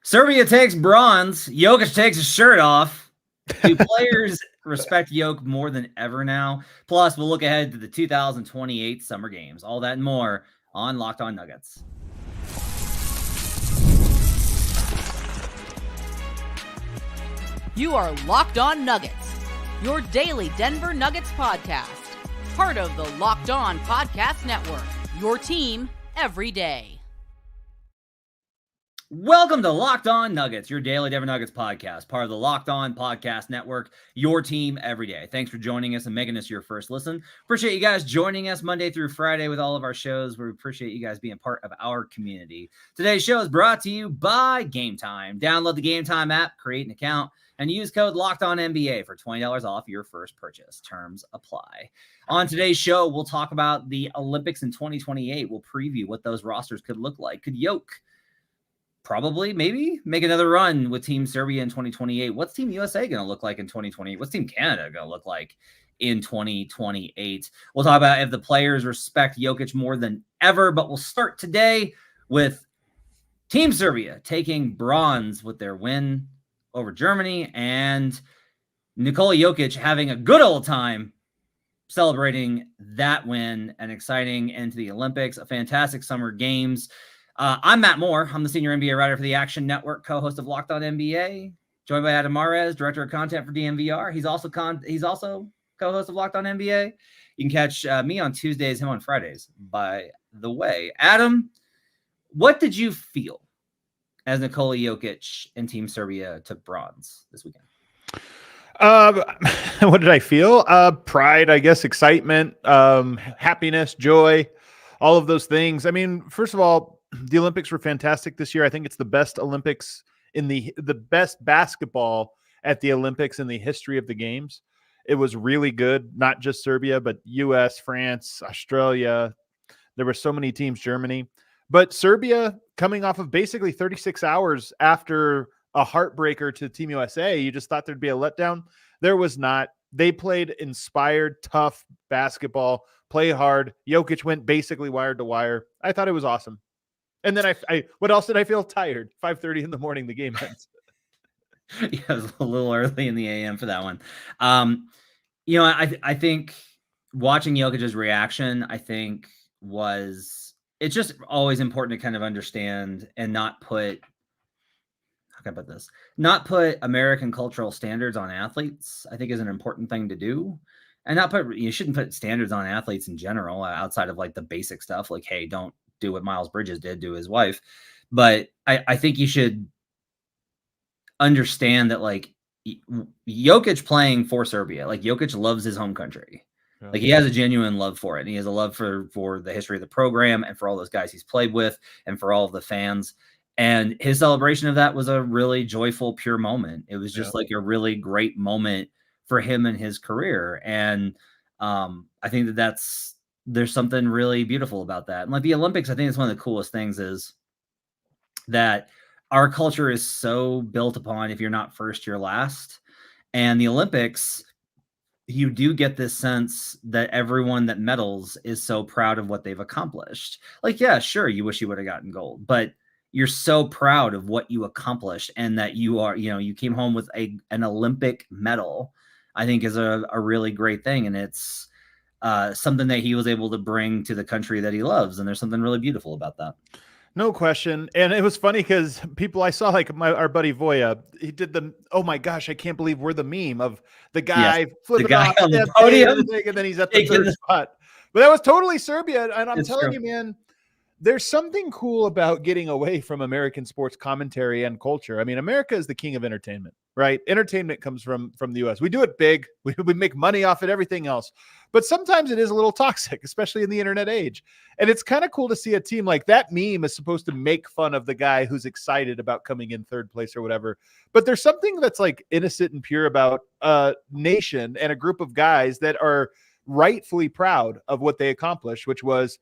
Serbia takes bronze. Jokic takes his shirt off. Do players respect Jokic more than ever now? Plus, we'll look ahead to the 2028 Summer Games. All that and more on Locked On Nuggets. You are Locked On Nuggets, your daily Denver Nuggets podcast. Part of the Locked On Podcast Network, your team every day. Welcome to Locked On Nuggets, your daily Denver Nuggets podcast, part of the Locked On Podcast Network, your team every day. Thanks for joining us and making us your first listen. Appreciate you guys joining us Monday through Friday with all of our shows. We appreciate you guys being part of our community. Today's show is brought to you by Game Time. Download the Game Time app, create an account, and use code LOCKEDONNBA for $20 off your first purchase. Terms apply. On today's show, we'll talk about the Olympics in 2028. We'll preview what those rosters could look like. Could Jokic probably, maybe, make another run with Team Serbia in 2028? What's Team USA going to look like in 2028? What's Team Canada going to look like in 2028? We'll talk about if the players respect Jokic more than ever, but we'll start today with Team Serbia taking bronze with their win over Germany and Nikola Jokic having a good old time celebrating that win and exciting into the Olympics, a fantastic Summer Games. I'm Matt Moore. I'm the senior NBA writer for the Action Network, co-host of Locked On NBA, joined by Adam Mares, director of content for DNVR. He's also co-host of Locked On NBA. You can catch me on Tuesdays, him on Fridays, by the way. Adam, what did you feel as Nikola Jokic and Team Serbia took bronze this weekend? What did I feel? Pride, I guess, excitement, happiness, joy, all of those things. I mean, first of all, the Olympics were fantastic this year. I think it's the best Olympics in the best basketball at the Olympics in the history of the games. It was really good, not just Serbia, but US, France, Australia. There were so many teams, Germany. But Serbia, coming off of basically 36 hours after a heartbreaker to Team USA, you just thought there'd be a letdown. There was not. They played inspired, tough basketball, play hard. Jokic went basically wire to wire. I thought it was awesome. And then I what else did I feel? Tired. 5:30 in the morning, the game ends. Yeah, it was a little early in the AM for that one. I think watching Jokic's reaction, it's just always important to kind of understand and not put American cultural standards on athletes. I think is an important thing to do. And you shouldn't put standards on athletes in general outside of like the basic stuff. Like, hey, don't do what Miles Bridges did to his wife. But I think you should understand that like Jokic playing for Serbia, like Jokic loves his home country. Yeah. Like he has a genuine love for it. And he has a love for the history of the program and for all those guys he's played with and for all of the fans. And his celebration of that was a really joyful, pure moment. It was just like a really great moment for him in his career. And I think there's something really beautiful about that. And like the Olympics, I think it's one of the coolest things is that our culture is so built upon if you're not first, you're last. And the Olympics, you do get this sense that everyone that medals is so proud of what they've accomplished. Like, yeah, sure, you wish you would have gotten gold, but you're so proud of what you accomplished and that you came home with an Olympic medal, I think is a really great thing. And it's something that he was able to bring to the country that he loves. And there's something really beautiful about that. No question. And it was funny because people I saw, like our buddy Voya, he did oh my gosh, I can't believe we're the meme of the guy flipping off on the podium and then he's at the third spot. But that was totally Serbia. And I'm telling you, man, there's something cool about getting away from American sports commentary and culture. I mean, America is the king of entertainment, right? Entertainment comes from the US. We do it big. We make money off it, everything else. But sometimes it is a little toxic, especially in the internet age. And it's kind of cool to see a team like that. Meme is supposed to make fun of the guy who's excited about coming in third place or whatever. But there's something that's like innocent and pure about a nation and a group of guys that are rightfully proud of what they accomplished, which was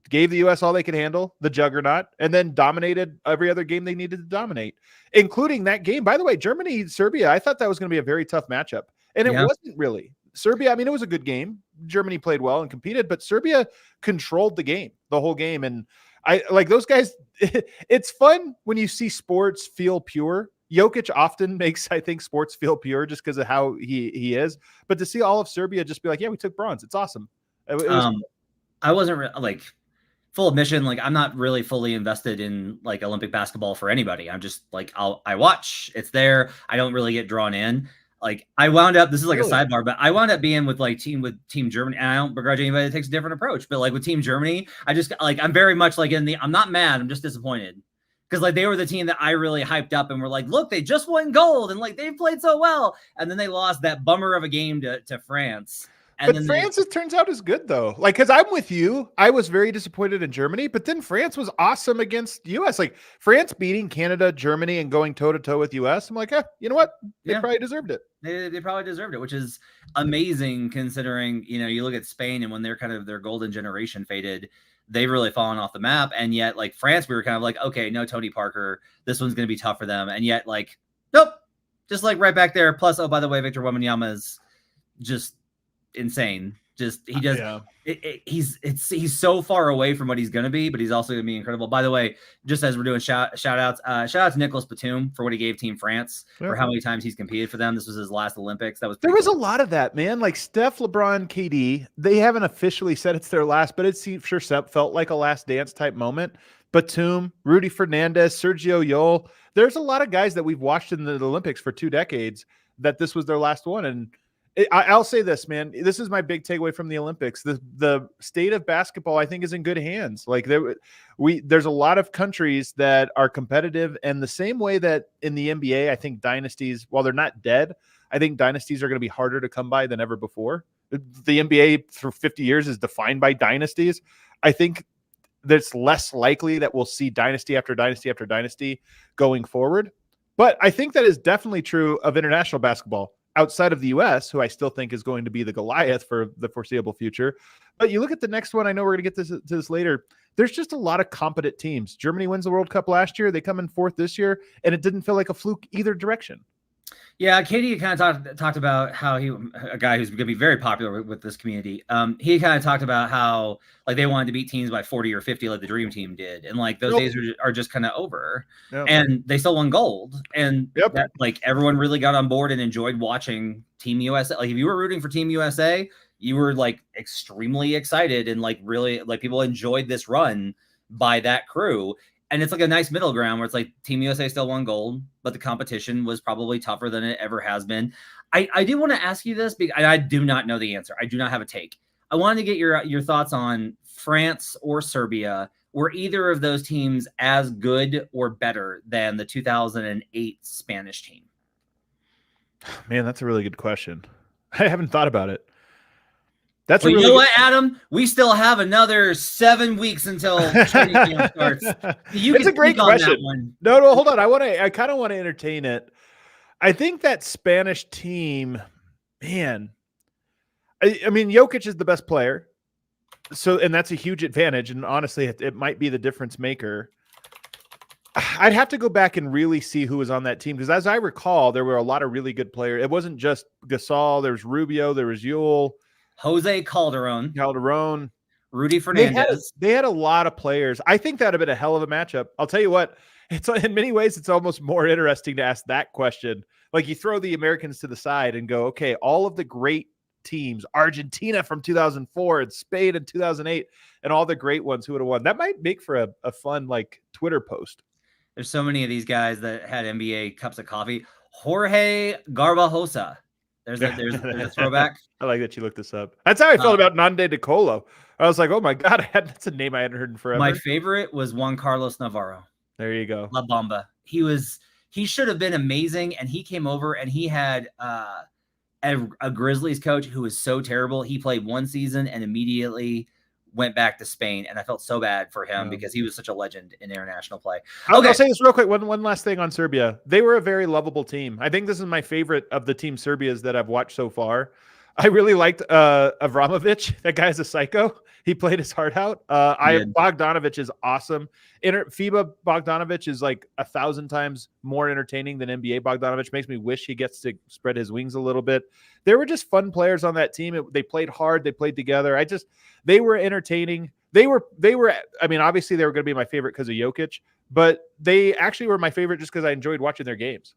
gave the U.S. all they could handle, the juggernaut, and then dominated every other game they needed to dominate, including that game. By the way, Germany, Serbia, I thought that was going to be a very tough matchup. And it wasn't really. Serbia, I mean, it was a good game. Germany played well and competed, but Serbia controlled the game, the whole game. And I like those guys. It's fun when you see sports feel pure. Jokic often makes, I think, sports feel pure just because of how he is. But to see all of Serbia just be like, yeah, we took bronze. It's awesome. It was I wasn't like full admission. Like I'm not really fully invested in like Olympic basketball for anybody. I'm just like, I watch, it's there. I don't really get drawn in. Like I wound up, this is like a sidebar, but I wound up being with Team Germany, and I don't begrudge anybody that takes a different approach, but like with Team Germany, I just like, I'm very much like I'm not mad. I'm just disappointed. Because like they were the team that I really hyped up and were like, look, they just won gold and like they played so well. And then they lost that bummer of a game to France. And but France, it turns out, is good though. Like, because I'm with you, I was very disappointed in Germany, but then France was awesome against US. Like France beating Canada, Germany, and going toe to toe with US. I'm like, you know what? They probably deserved it. They probably deserved it, which is amazing considering, you know, you look at Spain and when they're kind of their golden generation faded, they've really fallen off the map. And yet, like France, we were kind of like, okay, no Tony Parker. This one's going to be tough for them. And yet, like, nope, just like right back there. Plus, oh, by the way, Victor Wembanyama is just insane. Just he does. He's so far away from what he's going to be, but he's also going to be incredible. By the way, just as we're doing shout outs to Nicolas Batum for what he gave Team France for how many times he's competed for them. This was his last Olympics. There was a lot of that, man. Like Steph, LeBron, KD. They haven't officially said it's their last, but it sure felt like a last dance type moment. Batum, Rudy Fernandez, Sergio Yul. There's a lot of guys that we've watched in the Olympics for 2 decades that this was their last one. And I'll say this, man. This is my big takeaway from the Olympics. The state of basketball, I think, is in good hands. Like there's a lot of countries that are competitive, and the same way that in the NBA, I think dynasties, while they're not dead, I think dynasties are going to be harder to come by than ever before. The NBA for 50 years is defined by dynasties. I think that's less likely that we'll see dynasty after dynasty after dynasty going forward. But I think that is definitely true of international basketball outside of the U.S., who I still think is going to be the Goliath for the foreseeable future. But you look at the next one, I know we're going to get to this later. There's just a lot of competent teams. Germany wins the World Cup last year. They come in 4th this year, and it didn't feel like a fluke either direction. Yeah, Katie kind of talked about how a guy who's going to be very popular with this community. He kind of talked about how like they wanted to beat teams by 40 or 50 like the Dream Team did, and like those days are just kind of over. And they still won gold, and that, like everyone really got on board and enjoyed watching Team USA. Like if you were rooting for Team USA, you were like extremely excited and like really like people enjoyed this run by that crew. And it's like a nice middle ground where it's like Team USA still won gold, but the competition was probably tougher than it ever has been. I do want to ask you this because I do not know the answer. I do not have a take. I wanted to get your thoughts on France or Serbia. Were either of those teams as good or better than the 2008 Spanish team? Man, that's a really good question. I haven't thought about it. You know what, Adam? We still have another 7 weeks until training camp starts. It's a great question. No, hold on. I kind of want to entertain it. I think that Spanish team, man. I mean, Jokic is the best player, and that's a huge advantage. And honestly, it might be the difference maker. I'd have to go back and really see who was on that team because, as I recall, there were a lot of really good players. It wasn't just Gasol. There was Rubio. There was Yul. Jose Calderon, Rudy Fernandez. They had a lot of players. I think that would have been a hell of a matchup. I'll tell you what, it's in many ways, it's almost more interesting to ask that question. Like you throw the Americans to the side and go, okay, all of the great teams, Argentina from 2004 and Spain in 2008, and all the great ones who would have won. That might make for a fun like Twitter post. There's so many of these guys that had NBA cups of coffee. Jorge Garbajosa. There's a throwback. I like that you looked this up. That's how I felt about Nande De Colo. I was like, oh my God, that's a name I hadn't heard in forever. My favorite was Juan Carlos Navarro. There you go. La Bamba. He should have been amazing. And he came over and he had a Grizzlies coach who was so terrible. He played 1 season and immediately went back to Spain, and I felt so bad for him because he was such a legend in international play. I'll say this real quick. One last thing on Serbia. They were a very lovable team. I think this is my favorite of the Team Serbias that I've watched so far. I really liked Avramovic. That guy's a psycho. He played his heart out. Bogdanovic is awesome. FIBA Bogdanovic is like 1,000 times more entertaining than NBA Bogdanovic. Makes me wish he gets to spread his wings a little bit. They were just fun players on that team. They played hard. They played together. They were entertaining. they were, I mean, obviously they were going to be my favorite because of Jokic, but they actually were my favorite just because I enjoyed watching their games.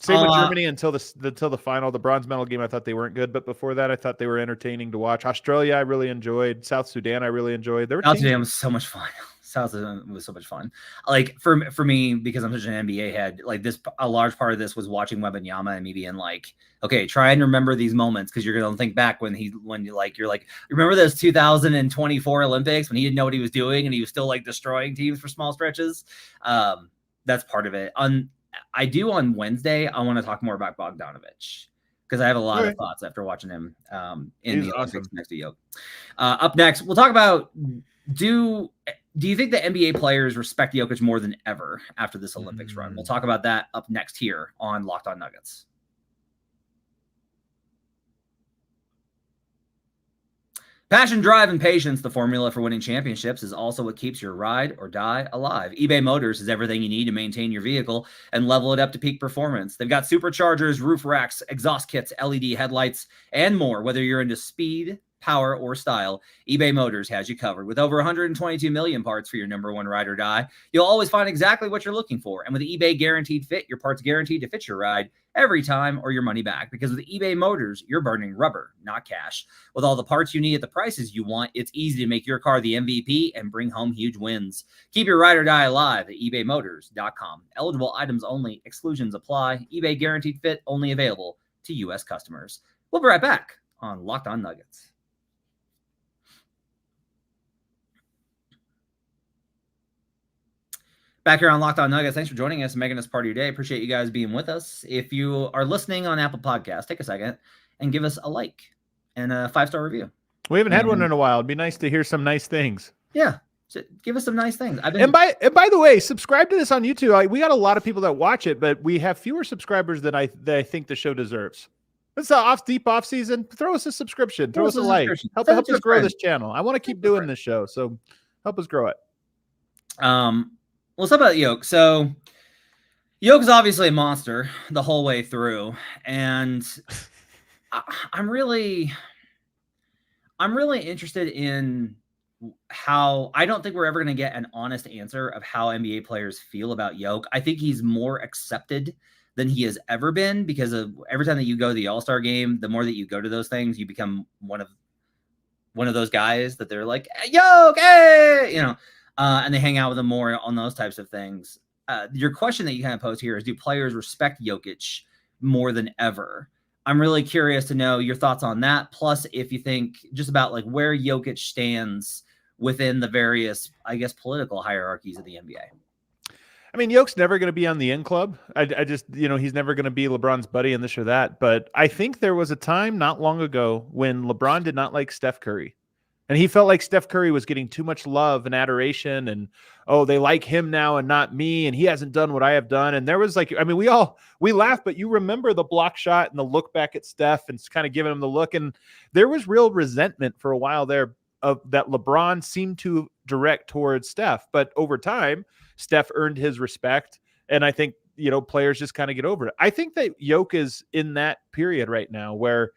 Same with Germany until the final, the bronze medal game. I thought they weren't good, but before that, I thought they were entertaining to watch. Australia, I really enjoyed. South Sudan, I really enjoyed. South Sudan was so much fun. South Sudan was so much fun. Like for me, because I'm such an NBA head, like a large part of this was watching Wembanyama and me being like, okay, try and remember these moments because you're gonna think back when you're like, remember those 2024 Olympics when he didn't know what he was doing and he was still like destroying teams for small stretches. That's part of it. I do on Wednesday. I want to talk more about Bogdanovic because I have a lot of thoughts after watching him in the Olympics next to Jokic. Up next, we'll talk about do you think the NBA players respect Jokic more than ever after this Olympics run? We'll talk about that up next here on Locked On Nuggets. Passion, drive, and patience, the formula for winning championships, is also what keeps your ride or die alive. eBay Motors is everything you need to maintain your vehicle and level it up to peak performance. They've got superchargers, roof racks, exhaust kits, LED headlights, and more. Whether you're into speed, power, or style, eBay Motors has you covered. With over 122 million parts for your number one ride or die, you'll always find exactly what you're looking for. And with eBay Guaranteed Fit, your parts guaranteed to fit your ride every time or your money back. Because with eBay Motors, you're burning rubber, not cash. With all the parts you need at the prices you want, it's easy to make your car the MVP and bring home huge wins. Keep your ride or die alive at ebaymotors.com. Eligible items only. Exclusions apply. eBay Guaranteed Fit only available to U.S. customers. We'll be right back on Locked On Nuggets. Back here on Locked On Nuggets. Thanks for joining us and making us part of your day. Appreciate you guys being with us. If you are listening on Apple Podcasts, take a second and give us a like and a 5-star review. We haven't had one in a while. It'd be nice to hear some nice things. Yeah. Give us some nice things. And by the way, subscribe to this on YouTube. We got a lot of people that watch it, but we have fewer subscribers than I think the show deserves. It's the deep off season. Throw us a subscription. Throw us a like. Help us grow this channel. I want to keep doing this show, so help us grow it. Let's talk about Jokic. So Jokic's obviously a monster the whole way through, and I'm really interested in how I don't think we're ever going to get an honest answer of how NBA players feel about Jokic. I think he's more accepted than he has ever been because of every time that you go to the All-Star game, the more that you go to those things, you become one of those guys that they're like, Jokic, hey! You know. And they hang out with him more on those types of things. Your question that you kind of pose here is, do players respect Jokic more than ever? I'm really curious to know your thoughts on that. Plus, if you think just about like where Jokic stands within the various, I guess, political hierarchies of the NBA. I mean, Jokic's never going to be on the in club. I just, he's never going to be LeBron's buddy and this or that. But I think there was a time not long ago when LeBron did not like Steph Curry. And he felt like Steph Curry was getting too much love and adoration and, oh, they like him now and not me. And he hasn't done what I have done. And there was like, I mean, we laugh, but you remember the block shot and the look back at Steph and kind of giving him the look. And there was real resentment for a while there of that LeBron seemed to direct towards Steph. But over time, Steph earned his respect. And I think, players just kind of get over it. I think that Jokic is in that period right now where,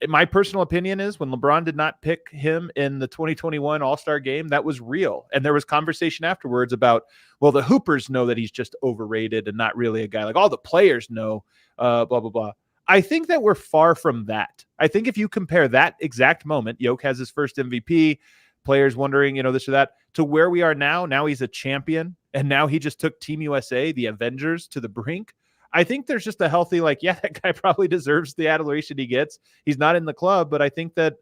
my personal opinion is when LeBron did not pick him in the 2021 All-Star game, that was real. And there was conversation afterwards about, well, the Hoopers know that he's just overrated and not really a guy. Like all the players know, blah, blah, blah. I think that we're far from that. I think if you compare that exact moment, Jokic has his first MVP, players wondering, this or that, to where we are now. Now he's a champion. And now he just took Team USA, the Avengers, to the brink. I think there's just a healthy, that guy probably deserves the adoration he gets. He's not in the club, but I think that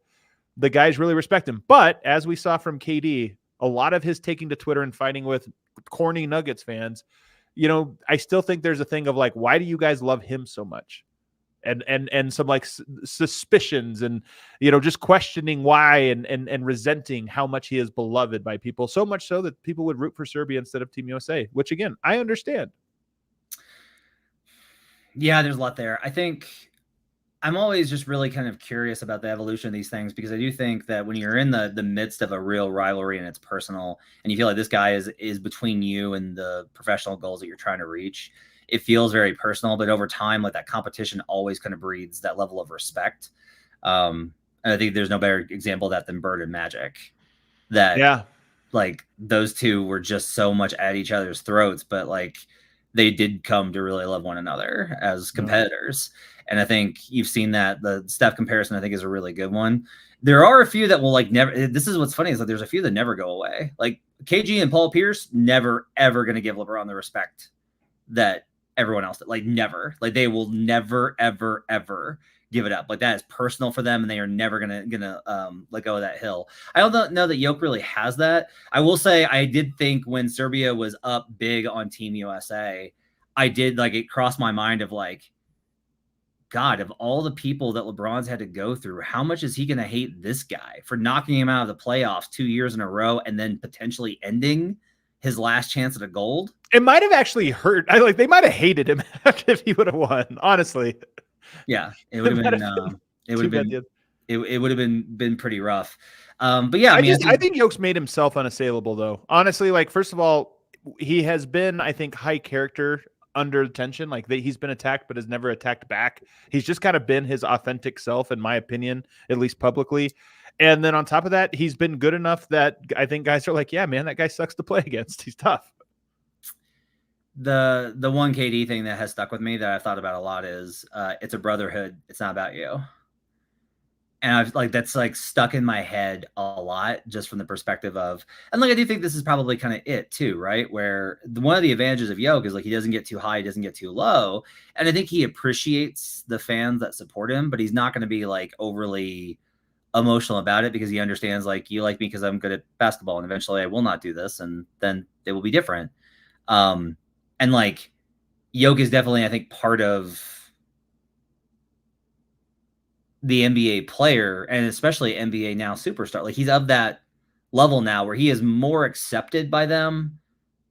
the guys really respect him. But as we saw from KD, a lot of his taking to Twitter and fighting with corny Nuggets fans, I still think there's a thing of why do you guys love him so much? And some suspicions and, just questioning why and resenting how much he is beloved by people. So much so that people would root for Serbia instead of Team USA, which again, I understand. Yeah, there's a lot there. I think I'm always just really kind of curious about the evolution of these things because I do think that when you're in the midst of a real rivalry and it's personal and you feel like this guy is between you and the professional goals that you're trying to reach, it feels very personal. But over time, that competition always kind of breeds that level of respect. And I think there's no better example of that than Bird and Magic. That like those two were just so much at each other's throats, but like they did come to really love one another as competitors. And I think you've seen that. The Steph comparison, I think, is a really good one. There are a few that will like never. This is what's funny is that there's a few that never go away. Like KG and Paul Pierce, never ever going to give LeBron the respect that everyone else did. Like never. Like they will never ever ever give it up. Like that is personal for them, and they are never gonna let go of that hill. I don't know that Jokic really has that. I will say I did think when Serbia was up big on Team USA, I did like it crossed my mind of like, God, of all the people that LeBron's had to go through, how much is he gonna hate this guy for knocking him out of the playoffs 2 years in a row and then potentially ending his last chance at a gold? It might have actually hurt. They might have hated him if he would have won, honestly. Yeah, it would have been. It would have been pretty rough. But yeah, I think Jokic's made himself unassailable, though. Honestly, like first of all, he has been, I think, high character under tension. Like he's been attacked, but has never attacked back. He's just kind of been his authentic self, in my opinion, at least publicly. And then on top of that, he's been good enough that I think guys are like, yeah, man, that guy sucks to play against. He's tough. The one KD thing that has stuck with me that I've thought about a lot is it's a brotherhood. It's not about you. And I've like, that's like stuck in my head a lot just from the perspective of, and like, I do think this is probably kind of it too, right? Where one of the advantages of Jokic is like, he doesn't get too high, he doesn't get too low. And I think he appreciates the fans that support him, but he's not going to be like overly emotional about it because he understands like, you like me because I'm good at basketball and eventually I will not do this. And then it will be different. And like Jokic is definitely, I think, part of the NBA player and especially NBA now superstar. Like he's of that level now where he is more accepted by them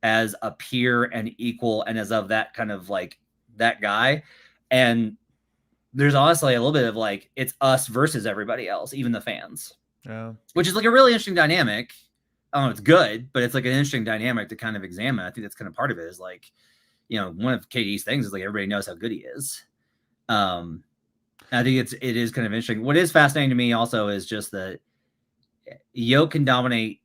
as a peer and equal and as of that kind of like that guy. And there's honestly a little bit of like, it's us versus everybody else, even the fans, which is like a really interesting dynamic. I don't know if it's good, but it's like an interesting dynamic to kind of examine. I think that's kind of part of it is like, one of KD's things is like everybody knows how good he is. I think it is kind of interesting. What is fascinating to me also is just that Jokic can dominate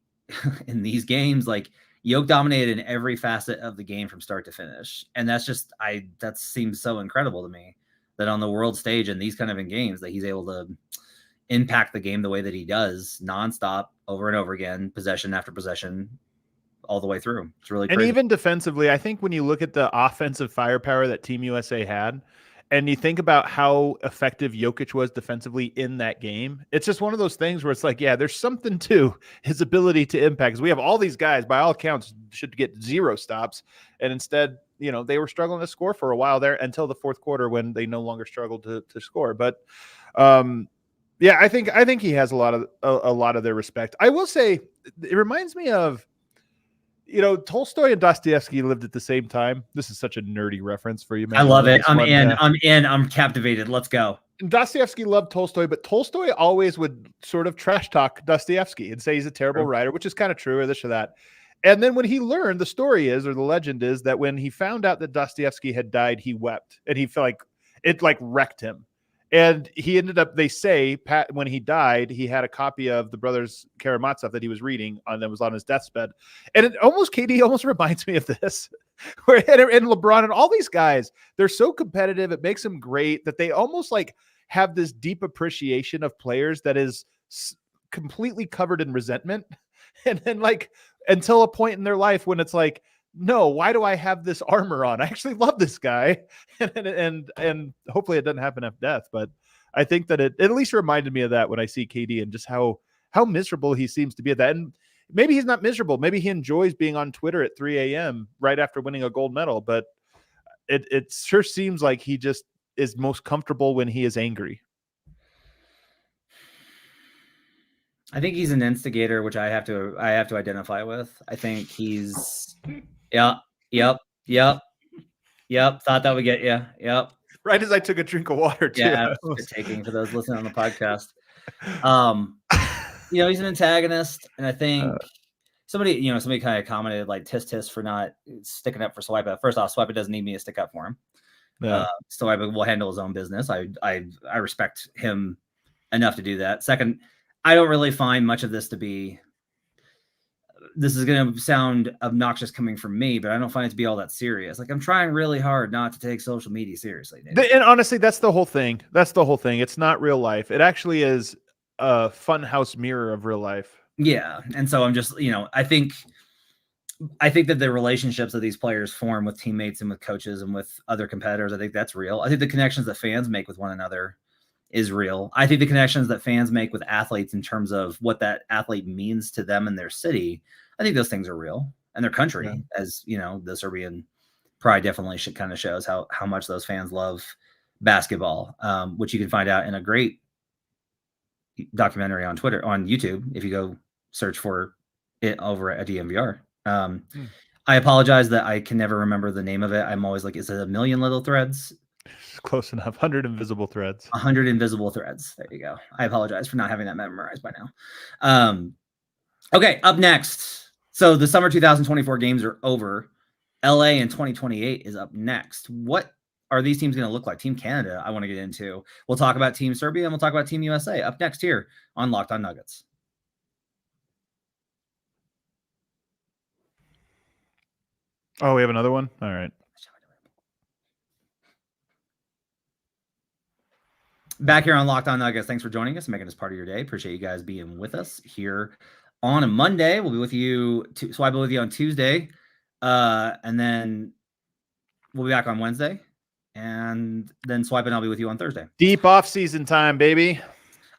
in these games. Like Jokic dominated in every facet of the game from start to finish. And that's just, that seems so incredible to me that on the world stage and these kind of in games that he's able to impact the game the way that he does nonstop over and over again, possession after possession, all the way through. It's really crazy. And even defensively, I think when you look at the offensive firepower that Team USA had, and you think about how effective Jokic was defensively in that game, it's just one of those things where it's like, yeah, there's something to his ability to impact. Because we have all these guys, by all accounts, should get 0 stops. And instead, they were struggling to score for a while there until the fourth quarter when they no longer struggled to score. But yeah, I think he has a lot of their respect. I will say it reminds me of, Tolstoy and Dostoevsky lived at the same time. This is such a nerdy reference for you, man. I love it. I'm in. I'm captivated. Let's go. And Dostoevsky loved Tolstoy, but Tolstoy always would sort of trash talk Dostoevsky and say he's a terrible writer, which is kind of true or this or that. And then when he learned, the story is, or the legend is, that when he found out that Dostoevsky had died, he wept and he felt like it like wrecked him. And he ended up, they say, when he died, he had a copy of the Brothers Karamazov that he was reading that was on his deathbed. And KD almost reminds me of this. And LeBron and all these guys, they're so competitive. It makes them great that they almost like have this deep appreciation of players that is completely covered in resentment. And then like until a point in their life when it's like, no, why do I have this armor on? I actually love this guy. And hopefully it doesn't happen at death. But I think that it at least reminded me of that when I see KD and just how miserable he seems to be at that. And maybe he's not miserable. Maybe he enjoys being on Twitter at 3 a.m. right after winning a gold medal. But it sure seems like he just is most comfortable when he is angry. I think he's an instigator, which I have to identify with. I think he's Yep. Thought that would get you. Yep. Right as I took a drink of water too. Yeah, taking for those listening on the podcast. He's an antagonist, and I think somebody kind of commented like tisk for not sticking up for Swipa. First off, Swipa doesn't need me to stick up for him. Swipa will handle his own business. I respect him enough to do that. Second, I don't really find much of this to be, this is going to sound obnoxious coming from me, but I don't find it to be all that serious. Like, I'm trying really hard not to take social media seriously. And honestly, that's the whole thing. It's not real life. It actually is a funhouse mirror of real life. Yeah. And so I'm just, I think that the relationships that these players form with teammates and with coaches and with other competitors, I think that's real. I think the connections that fans make with one another is real. I think the connections that fans make with athletes in terms of what that athlete means to them and their city, I think those things are real, and their country, as the Serbian pride definitely kind of shows how much those fans love basketball, which you can find out in a great documentary on YouTube, if you go search for it over at DMVR. I apologize that I can never remember the name of it. I'm always like, is it A Million Little Threads? Close enough. 100 Invisible Threads. 100 Invisible Threads. There you go. I apologize for not having that memorized by now. Okay, up next. So the summer 2024 games are over. LA in 2028 is up next. What are these teams going to look like? Team Canada, I want to get into. We'll talk about Team Serbia, and we'll talk about Team USA up next here on Locked On Nuggets. Oh, we have another one? All right. Back here on Locked On Nuggets. Thanks for joining us and making this part of your day. Appreciate you guys being with us here on a Monday. We'll be with you. I'll be with you on Tuesday. And then we'll be back on Wednesday. And then Swipe and I'll be with you on Thursday. Deep off-season time, baby.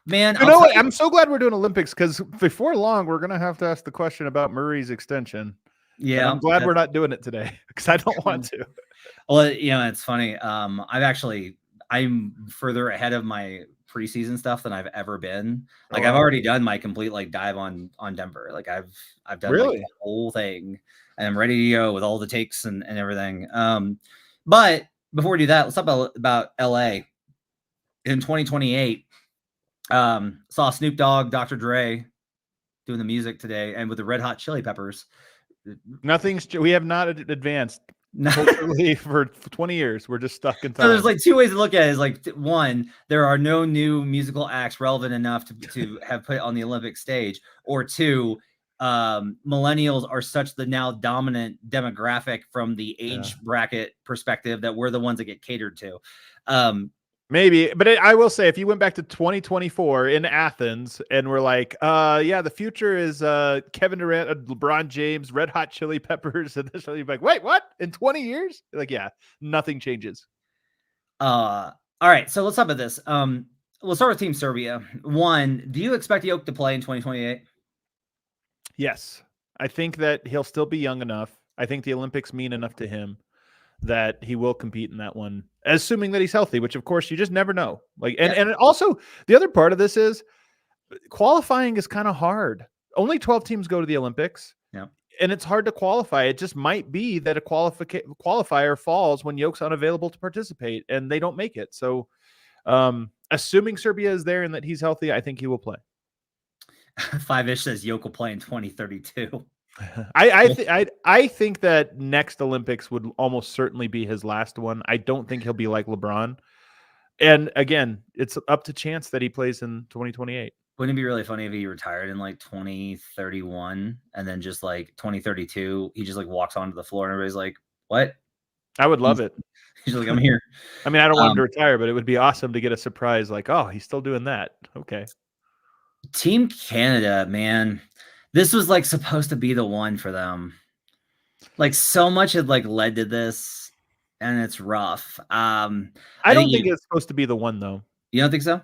Man, you know what? I'm so glad we're doing Olympics, because before long, we're going to have to ask the question about Murray's extension. Yeah. And I'm glad we're not doing it today, because I don't want to. Well, it's funny. I'm further ahead of my preseason stuff than I've ever been. Like, I've already done my complete dive on Denver. Like, I've done the whole thing, and I'm ready to go with all the takes and everything. But before we do that, let's talk about LA in 2028. Saw Snoop Dogg, Dr. Dre doing the music today, and with the Red Hot Chili Peppers. We have not advanced. Hopefully for 20 years, we're just stuck in time. So there's two ways to look at it. Is one, there are no new musical acts relevant enough to have put on the Olympic stage, or two, millennials are such the now dominant demographic from the age bracket perspective that we're the ones that get catered to. Maybe, but I will say, if you went back to 2024 in Athens and we're like, the future is Kevin Durant, LeBron James, Red Hot Chili Peppers, and this, you'd be like, wait, what? In 20 years? Like, yeah, nothing changes. All right, so let's talk about this. We'll start with Team Serbia. One, do you expect Jokic to play in 2028? Yes, I think that he'll still be young enough. I think the Olympics mean enough to him that he will compete in that one, assuming that he's healthy, which of course you just never know. And also the other part of this is qualifying is kind of hard. Only 12 teams go to the Olympics. Yeah. And it's hard to qualify. It just might be that a qualifier falls when Jokic's unavailable to participate and they don't make it. So assuming Serbia is there and that he's healthy, I think he will play. 5-ish says Jokic will play in 2032. I think that next Olympics would almost certainly be his last one. I don't think he'll be like LeBron. And again, it's up to chance that he plays in 2028. Wouldn't it be really funny if he retired in 2031 and then just 2032, he just walks onto the floor and everybody's like, what? I would love it. He's like, I'm here. I mean, I don't want him to retire, but it would be awesome to get a surprise oh, he's still doing that. Okay. Team Canada, man. This was supposed to be the one for them. So much had led to this, and it's rough. I don't think it's supposed to be the one, though. You don't think so?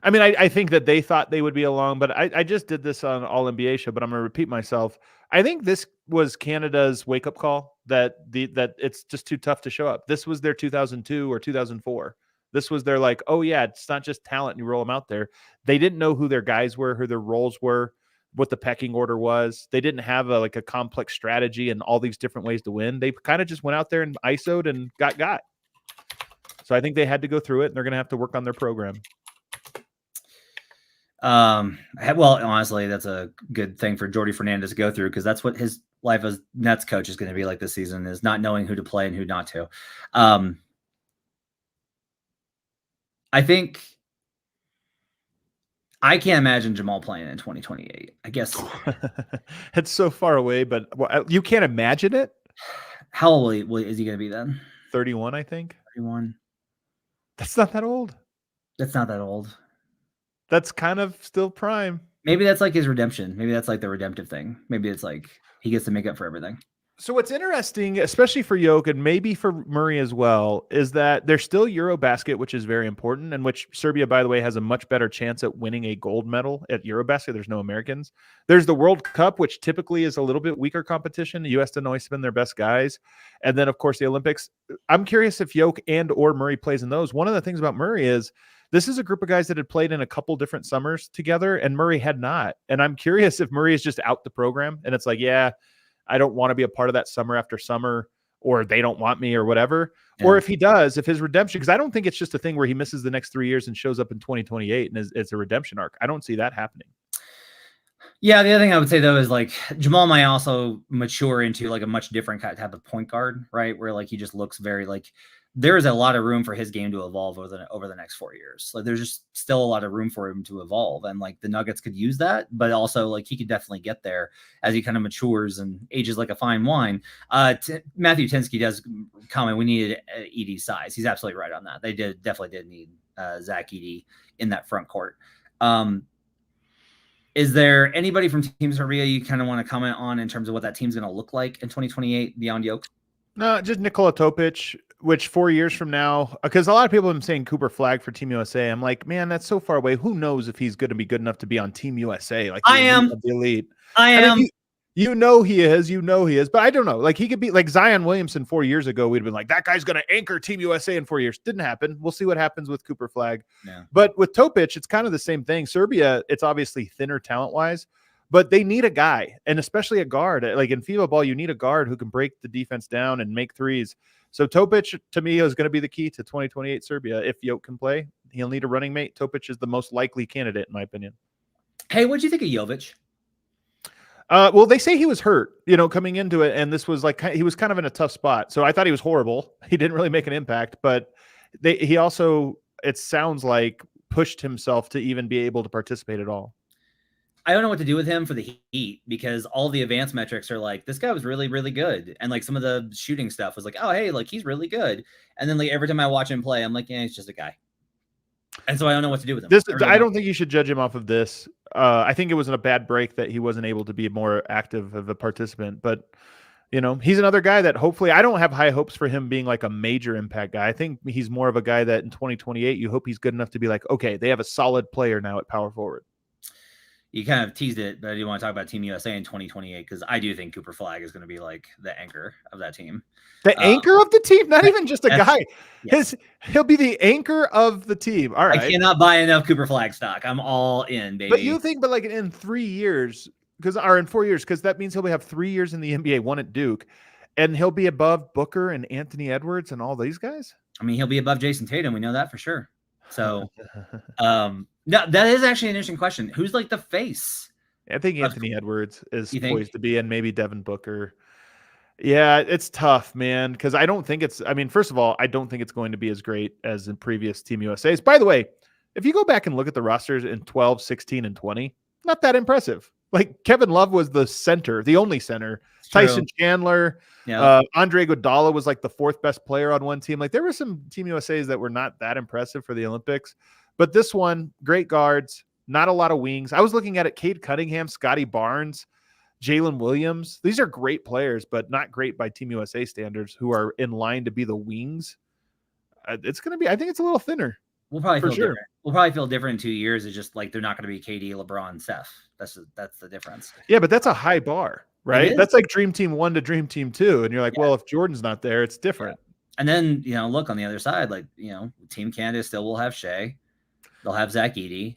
I mean, I think that they thought they would be along, but I just did this on All NBA show, but I'm going to repeat myself. I think this was Canada's wake-up call that it's just too tough to show up. This was their 2002 or 2004. This was their oh, yeah, it's not just talent and you roll them out there. They didn't know who their guys were, who their roles were, what the pecking order was. They didn't have a complex strategy and all these different ways to win. They kind of just went out there and ISO'd and got. So I think they had to go through it, and they're going to have to work on their program. Well, honestly, that's a good thing for Jordi Fernandez to go through, because that's what his life as Nets coach is going to be like this season, is not knowing who to play and who not to. I think I can't imagine Jamal playing in 2028. I guess it's so far away, but you can't imagine it. How old is he going to be then? 31, I think. 31. That's not that old. That's not that old. That's kind of still prime. Maybe that's like his redemption. Maybe that's like the redemptive thing. Maybe it's like he gets to make up for everything. So what's interesting, especially for Jokic and maybe for Murray as well, is that there's still Eurobasket, which is very important, and which Serbia, by the way, has a much better chance at winning a gold medal at Eurobasket. There's no Americans. There's the World Cup, which typically is a little bit weaker competition. The U.S. doesn't always spend their best guys. And then, of course, the Olympics. I'm curious if Jokic and or Murray plays in those. One of the things about Murray is this is a group of guys that had played in a couple different summers together, and Murray had not. And I'm curious if Murray is just out the program, and it's like, yeah, I don't want to be a part of that summer after summer, or they don't want me or whatever. Yeah. Or if he does, if his redemption, because I don't think it's just a thing where he misses the next 3 years and shows up in 2028 and it's a redemption arc. I don't see that happening. Yeah, the other thing I would say, though, is like Jamal might also mature into like a much different type of point guard, right? Where like he just looks very like there is a lot of room for his game to evolve over the next 4 years. Like there's just still a lot of room for him to evolve. And like the Nuggets could use that, but also like he could definitely get there as he kind of matures and ages like a fine wine. Matthew Tinsky does comment, we needed Edey's size. He's absolutely right on that. They definitely did need Zach Edey in that front court. Is there anybody from Team Serbia you kind of want to comment on in terms of what that team's going to look like in 2028 beyond Jokic? No, just Nikola Jokic, which 4 years from now, because a lot of people have been saying Cooper Flag for Team USA. I'm like, man, that's so far away. Who knows if he's going to be good enough to be on Team USA? Like I am the elite. I am. Mean, you know he is, but I don't know. Like he could be like Zion Williamson 4 years ago. We'd have been like, that guy's going to anchor Team USA in 4 years. Didn't happen. We'll see what happens with Cooper Flag. Yeah. But with Jokic, it's kind of the same thing. Serbia, it's obviously thinner talent-wise, but they need a guy, and especially a guard. Like in FIBA ball, you need a guard who can break the defense down and make threes. So Jokic, to me, is going to be the key to 2028 Serbia. If Jokic can play, he'll need a running mate. Jokic is the most likely candidate, in my opinion. Hey, what do you think of Jovic? Well, they say he was hurt, coming into it, and this was like he was kind of in a tough spot. So I thought he was horrible. He didn't really make an impact, but he also, it sounds like, pushed himself to even be able to participate at all. I don't know what to do with him for the Heat because all the advanced metrics are like, this guy was really, really good. And like some of the shooting stuff was like, oh, hey, like he's really good. And then like every time I watch him play, I'm like, yeah, he's just a guy. And so I don't know what to do with him. I don't think you should judge him off of this. I think it was in a bad break that he wasn't able to be more active of a participant. But, he's another guy that hopefully I don't have high hopes for him being like a major impact guy. I think he's more of a guy that in 2028, you hope he's good enough to be like, okay, they have a solid player now at power forward. You kind of teased it, but I do want to talk about Team USA in 2028 because I do think Cooper Flag is going to be like the anchor of that team. The anchor of the team? Not even just a guy. Yes. He'll be the anchor of the team. All right. I cannot buy enough Cooper Flag stock. I'm all in, baby. But you think, like in 3 years, in 4 years, because that means he'll have 3 years in the NBA, one at Duke, and he'll be above Booker and Anthony Edwards and all these guys? I mean, he'll be above Jason Tatum. We know that for sure. So, no, that is actually an interesting question. Who's like the face? I think Anthony Edwards is poised to be, and maybe Devin Booker. Yeah, it's tough, man, because I don't think first of all, I don't think it's going to be as great as in previous Team USA's. By the way, if you go back and look at the rosters in 12, 16, and 20, not that impressive. Like Kevin Love was the center, the only center. Tyson Chandler, Andre Iguodala was like the fourth best player on one team. Like there were some Team USA's that were not that impressive for the Olympics, but this one, great guards, not a lot of wings. I was looking at it: Cade Cunningham, Scotty Barnes, Jalen Williams. These are great players, but not great by Team USA standards, who are in line to be the wings. It's going to be, I think it's a little thinner. We'll probably feel different. We'll probably feel different in 2 years. It's just like they're not going to be KD, LeBron, Steph. That's the difference. Yeah, but that's a high bar, right? That's like Dream Team 1 to Dream Team 2. And you're like, well, if Jordan's not there, it's different. Yeah. And then, look on the other side, like, Team Canada still will have Shea. They'll have Zach Edey.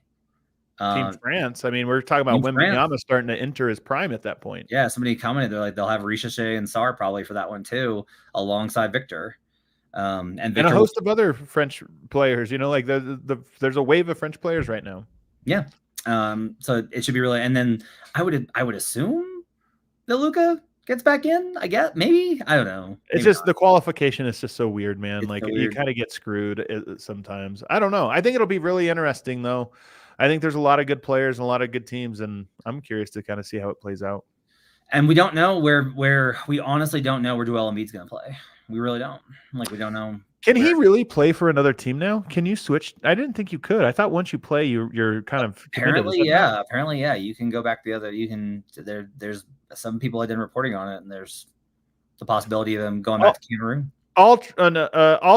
Team France. I mean, we're talking about Wembanyama starting to enter his prime at that point. Yeah, somebody commented, they're like, they'll have Risha Shea and Sarr probably for that one too, alongside Victor. And a host of other French players, like there's a wave of French players right now. Yeah. So it should be really, and then I would assume that Luka gets back in, I guess. Maybe. I don't know. It's just the qualification is just so weird, man. It's like so weird. You kind of get screwed sometimes. I don't know. I think it'll be really interesting though. I think there's a lot of good players and a lot of good teams, and I'm curious to kind of see how it plays out. And we don't know we honestly don't know where Joel Embiid's going to play. We really don't. Like, we don't know. Can he really play for another team now? Can you switch? I didn't think you could. I thought once you play, you're kind of apparently, yeah. Apparently, yeah. You can go back to the other. You can. There's some people have been reporting on it, and there's the possibility of them going back to Cameroon. All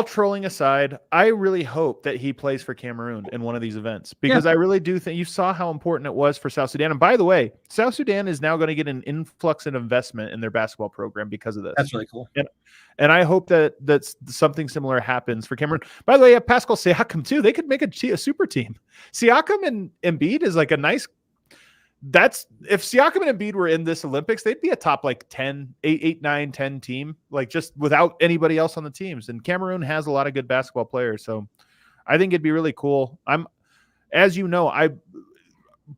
trolling aside, I really hope that he plays for Cameroon in one of these events, because I really do think you saw how important it was for South Sudan. And by the way, South Sudan is now going to get an influx in investment in their basketball program because of this. That's really cool. And I hope that's something similar happens for Cameroon. By the way, Pascal Siakam too. They could make a super team. Siakam and Embiid is like a nice. If Siakam and Embiid were in this Olympics, they'd be a top like 8, 9, 10 team, like just without anybody else on the teams. And Cameroon has a lot of good basketball players, so I think it'd be really cool. As you know, I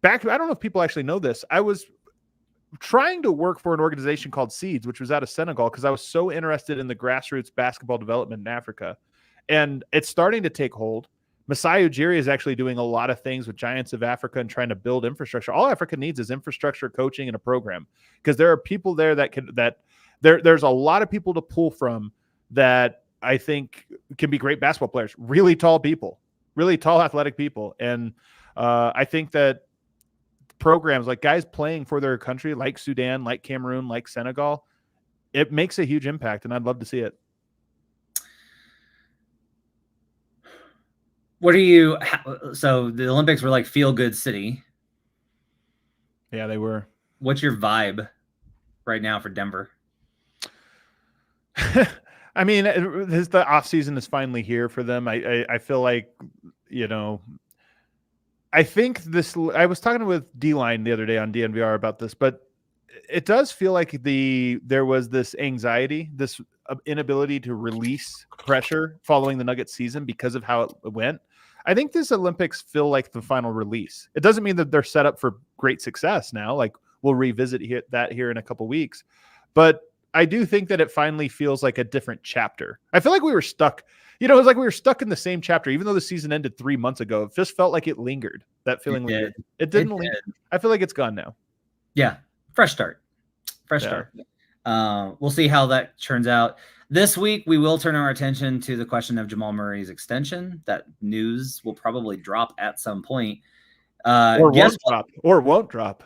don't know if people actually know this. I was trying to work for an organization called Seeds, which was out of Senegal, because I was so interested in the grassroots basketball development in Africa, and it's starting to take hold. Masai Ujiri is actually doing a lot of things with Giants of Africa and trying to build infrastructure. All Africa needs is infrastructure, coaching, and a program, because there are people there there's a lot of people to pull from that I think can be great basketball players, really tall people, really tall athletic people. And I think that programs like guys playing for their country, like Sudan, like Cameroon, like Senegal, it makes a huge impact, and I'd love to see it. So the Olympics were like feel good city. Yeah, they were. What's your vibe right now for Denver? I mean, the off season is finally here for them. I feel like, I think I was talking with D-Line the other day on DNVR about this, but it does feel like there was this anxiety, this inability to release pressure following the Nuggets season because of how it went. I think this Olympics feel like the final release. It doesn't mean that they're set up for great success now. Like, we'll revisit that here in a couple weeks, but I do think that it finally feels like a different chapter. I feel like we were stuck. It was like we were stuck in the same chapter, even though the season ended 3 months ago. It just felt like it lingered. That feeling lingered. It didn't linger. I feel like it's gone now. Yeah. Fresh start. We'll see how that turns out. This week, we will turn our attention to the question of Jamal Murray's extension. That news will probably drop at some point. Or won't drop.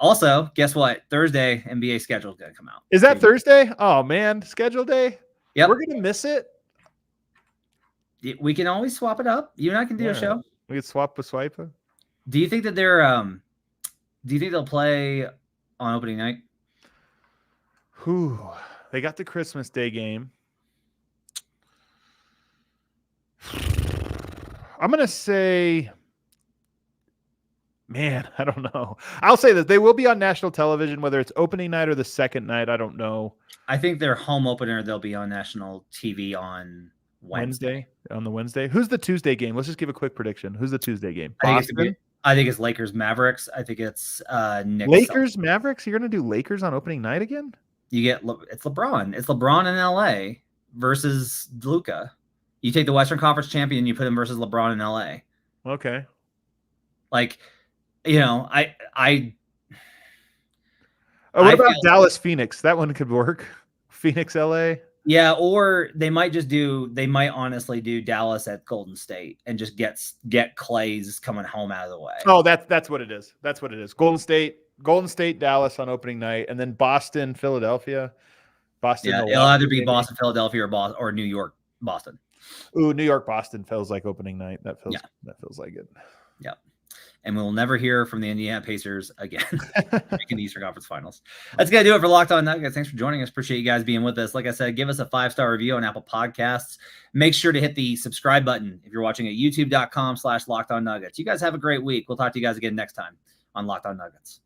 Also, guess what? Thursday, NBA schedule is going to come out. Is that Thursday? Oh, man. Schedule day? Yep. We're going to miss it. We can always swap it up. You and I can do a show. We can swap with swipe. Do you think that they'll play on opening night? They got the Christmas Day game. I'm going to say, man, I don't know. I'll say that they will be on national television, whether it's opening night or the second night. I don't know. I think their home opener, they'll be on national TV on Wednesday. On the Wednesday. Who's the Tuesday game? Let's just give a quick prediction. Who's the Tuesday game? I think it's Lakers Mavericks. I think it's Knicks. Lakers Mavericks. You're going to do Lakers on opening night again? It's LeBron. It's LeBron in LA versus Luka. You take the Western Conference champion, you put him versus LeBron in LA. Okay. Like, what about Dallas Phoenix? That one could work. Phoenix LA. Yeah, or they might honestly do Dallas at Golden State and just get Clay's coming home out of the way. Oh, that's what it is. That's what it is. Golden State, Dallas on opening night, and then Boston, Philadelphia. It'll either be Boston, Philadelphia, or New York, Boston. Ooh, New York, Boston feels like opening night. That feels like it. Yeah. And we'll never hear from the Indiana Pacers again making the Eastern Conference Finals. That's going to do it for Locked On Nuggets. Thanks for joining us. Appreciate you guys being with us. Like I said, give us a 5-star review on Apple Podcasts. Make sure to hit the subscribe button if you're watching at youtube.com/LockedOnNuggets. You guys have a great week. We'll talk to you guys again next time on Locked On Nuggets.